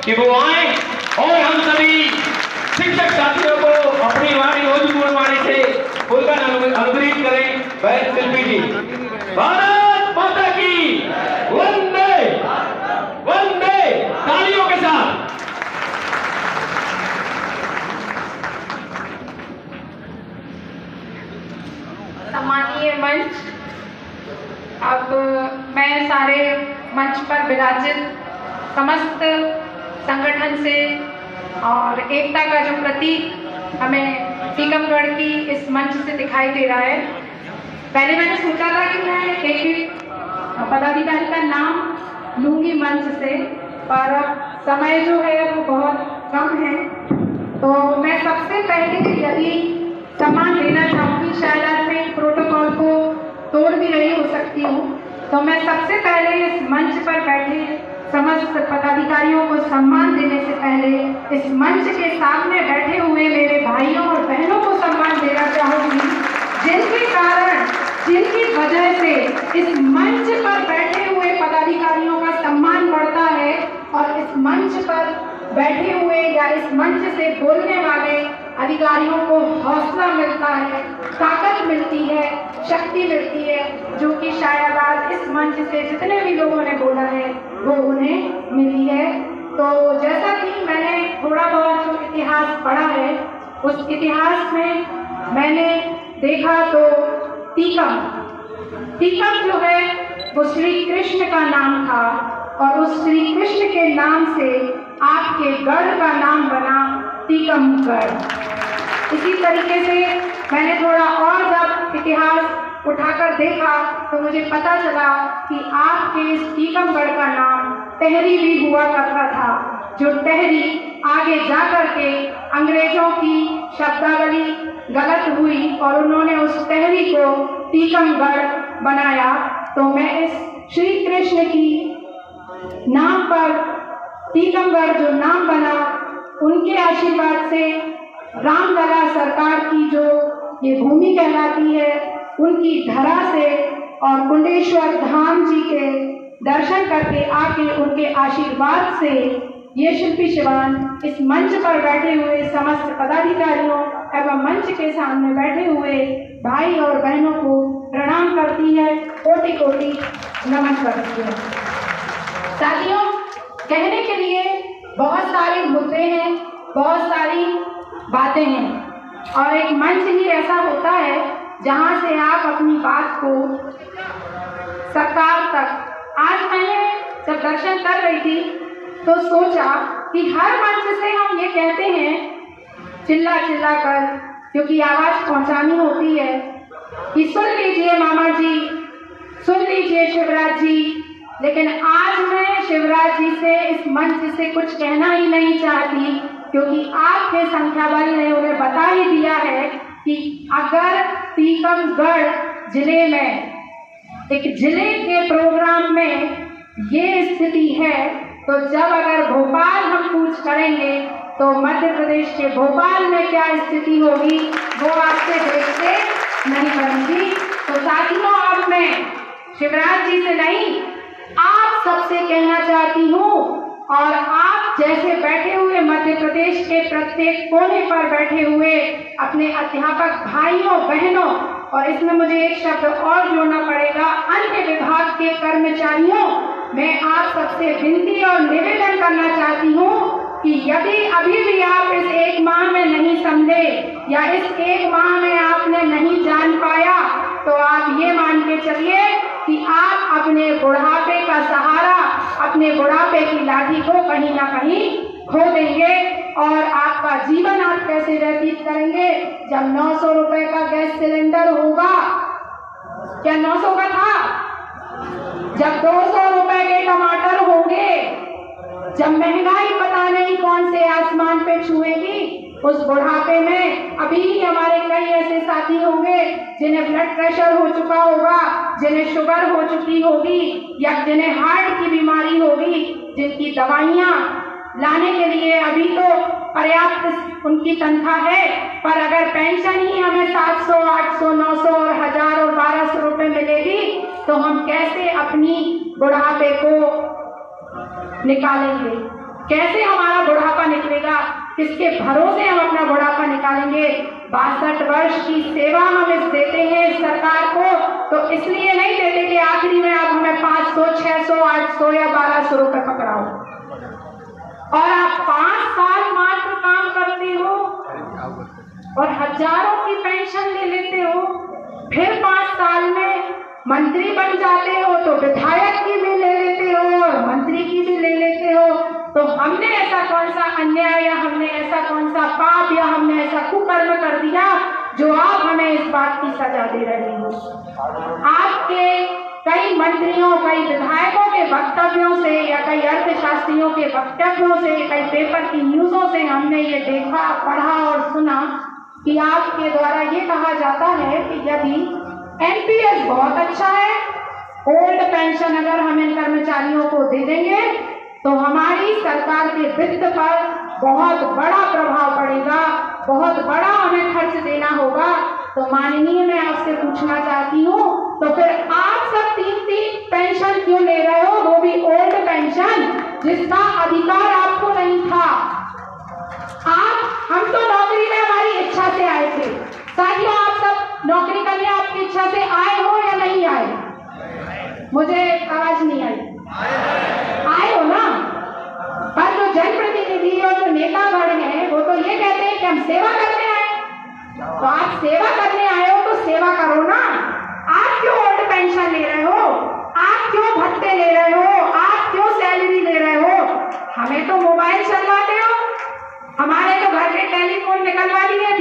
कि वो आए और हम सभी शिक्षक साथियों को अपनी वाणी ओजपूर्ण वाणी से फुलकर अनुग्रहित करें। वह शिल्पी जी। भारत माता की वंदे वंदे, तालियों के साथ। सम्मानीय मंच, अब मैं सारे मंच पर विराजित समस्त संगठन से और एकता का जो प्रतीक हमें टीकमगढ़ की इस मंच से दिखाई दे रहा है, पहले मैंने सोचा था कि मैं एक पदाधिकारी का नाम लूंगी मंच से, पर अब समय जो है वो बहुत कम है, तो मैं सबसे पहले यदि सम्मान देना चाहूँगी, शायद आज मैं प्रोटोकॉल को तोड़ भी रही हो सकती हूँ, तो मैं सबसे पहले इस मंच पर बैठे समस्त पदाधिकारियों को सम्मान देने से पहले इस मंच के सामने बैठे हुए मेरे भाइयों और बहनों को सम्मान देना चाहूँगी, जिनके कारण, जिनकी वजह से इस मंच पर बैठे हुए पदाधिकारियों का सम्मान बढ़ता है और इस मंच पर बैठे हुए या इस मंच से बोलने वाले अधिकारियों को हौसला मिलता है, ताकत मिलती है, शक्ति मिलती है, जो कि शायद आज इस मंच से जितने भी लोगों ने बोला है वो उन्हें मिली है। तो जैसा कि मैंने थोड़ा बहुत जो इतिहास पढ़ा है, उस इतिहास में मैंने देखा तो टीकम जो है वो श्री कृष्ण का नाम था और उस श्री कृष्ण के नाम से आपके गढ़ का नाम बना टीकमगढ़। इसी तरीके से मैंने थोड़ा और जब इतिहास उठाकर देखा तो मुझे पता चला कि आपके इस टीकमगढ़ का नाम टहरी भी हुआ करता था, जो टहरी आगे जा कर के अंग्रेजों की शब्दावली गलत हुई और उन्होंने उस टहरी को टीकमगढ़ बनाया। तो मैं इस श्री कृष्ण की नाम पर टीकमगढ़ जो नाम बना, उनके आशीर्वाद से रामलला सरकार की जो ये भूमि कहलाती है, उनकी धरा से और कुंडेश्वर धाम जी के दर्शन करके आके उनके आशीर्वाद से ये शिल्पी शिवान इस मंच पर बैठे हुए समस्त पदाधिकारियों एवं मंच के सामने बैठे हुए भाई और बहनों को प्रणाम करती है, कोटि कोटि नमन करती है। साथियों, कहने के लिए बहुत सारे मुद्दे हैं, बहुत सारी बातें हैं और एक मंच ही ऐसा होता है जहां से आप अपनी बात को सरकार तक। आज मैंने जब दर्शन कर रही थी तो सोचा कि हर मंच से हम ये कहते हैं चिल्ला चिल्ला कर, क्योंकि आवाज पहुंचानी होती है कि सुन लीजिए मामा जी, सुन लीजिए शिवराज जी, लेकिन आज मैं शिवराज जी से इस मंच से कुछ कहना ही नहीं चाहती, क्योंकि आपके संख्या बल ने उन्हें बता ही दिया है कि अगर टीकमगढ़ जिले में एक जिले के प्रोग्राम में ये स्थिति है, तो जब अगर भोपाल हम पूछ करेंगे तो मध्य प्रदेश के भोपाल में क्या स्थिति होगी वो आपसे देखते नहीं बनेगी। तो साथियों, अब मैं शिवराज जी से नहीं, आप सबसे कहना चाहती हूँ और आप जैसे बैठे हुए मध्य प्रदेश के प्रत्येक कोने पर बैठे हुए अपने अध्यापक भाइयों बहनों, और इसमें मुझे एक शब्द और जोड़ना पड़ेगा, अन्य विभाग के कर्मचारियों, मैं आप सबसे विनती और निवेदन करना चाहती हूँ कि यदि अभी भी आप इस एक माह में नहीं समझे या इस एक माह में आपने नहीं जान पाया, तो आप ये मान के चलिए कि आप अपने बुढ़ापे का सहारा, अपने बुढ़ापे की लाठी को कहीं ना कहीं खो देंगे। और आपका जीवन आप कैसे व्यतीत करेंगे जब 900 रुपए का गैस सिलेंडर होगा? क्या 900 का था? जब 200 रुपए के टमाटर होंगे, जब महंगाई पता नहीं कौन से आसमान पे छुएगी, उस बुढ़ापे में अभी हमारे कई ऐसे साथी होंगे जिन्हें ब्लड प्रेशर हो चुका होगा, जिन्हें शुगर हो चुकी होगी या जिन्हें हार्ट की बीमारी होगी, जिनकी दवाइयाँ लाने के लिए अभी तो पर्याप्त उनकी तनख्वाह है, पर अगर पेंशन ही हमें 700, 800, 900 और 1000 और 1200 रुपए मिलेगी तो हम कैसे अपनी बुढ़ापे को निकालेंगे? कैसे हमारा बुढ़ापा निकलेगा, किसके भरोसे हम अपना बुढ़ापा निकालेंगे। 62 वर्ष की सेवा हम इस देते हैं सरकार को, तो इसलिए नहीं देते कि आखिरी में आप हमें 500, 600, 800 या 1200 रुपए पकड़ाओ। और आप 5 साल मात्र काम करते हो और हजारों की पेंशन ले लेते हो, फिर 5 साल में मंत्री बन जाते हो तो विधायक की भी ले लेते हो और मंत्री की भी ले लेते हो। तो हमने ऐसा कौन सा अन्याय या हमने ऐसा कौन सा पाप या हमने ऐसा कुकर्म कर दिया जो आप हमें इस बात की सजा दे रहे हो। आपके कई मंत्रियों, कई विधायकों के वक्तव्यों से या कई अर्थशास्त्रियों के वक्तव्यों से, कई पेपर की न्यूज़ों से हमने ये देखा, पढ़ा और सुना कि आपके द्वारा ये कहा जाता है कि यदि एनपीएस बहुत अच्छा है, ओल्ड पेंशन अगर हम इन कर्मचारियों को दे देंगे तो हमारी सरकार के वित्त पर बहुत बड़ा प्रभाव पड़ेगा, बहुत बड़ा हमें खर्च देना होगा। तो माननीय, मैं आपसे पूछना चाहती हूँ, तो फिर आप सब 3-3 पेंशन क्यों ले रहे हो, वो भी ओल्ड पेंशन जिसका अधिकार आपको नहीं था। हम तो नौकरी में हमारी इच्छा से आए थे। साथियों, आप सब नौकरी करने आपकी इच्छा से आए हो या नहीं आए? मुझे आवाज नहीं आई। आए हो ना? पर जो जनप्रतिनिधि और जो नेतागण है वो तो ये कहते हैं कि हम सेवा करने आए। तो आप सेवा करने आए हो तो सेवा करो ना। आप क्यों ओल्ड पेंशन ले रहे हो? आप क्यों भत्ते ले रहे हो? आप क्यों सैलरी ले रहे हो? हमें तो मोबाइल चलवाते हो, हमारे तो घर के टेलीफोन निकलवा दिए।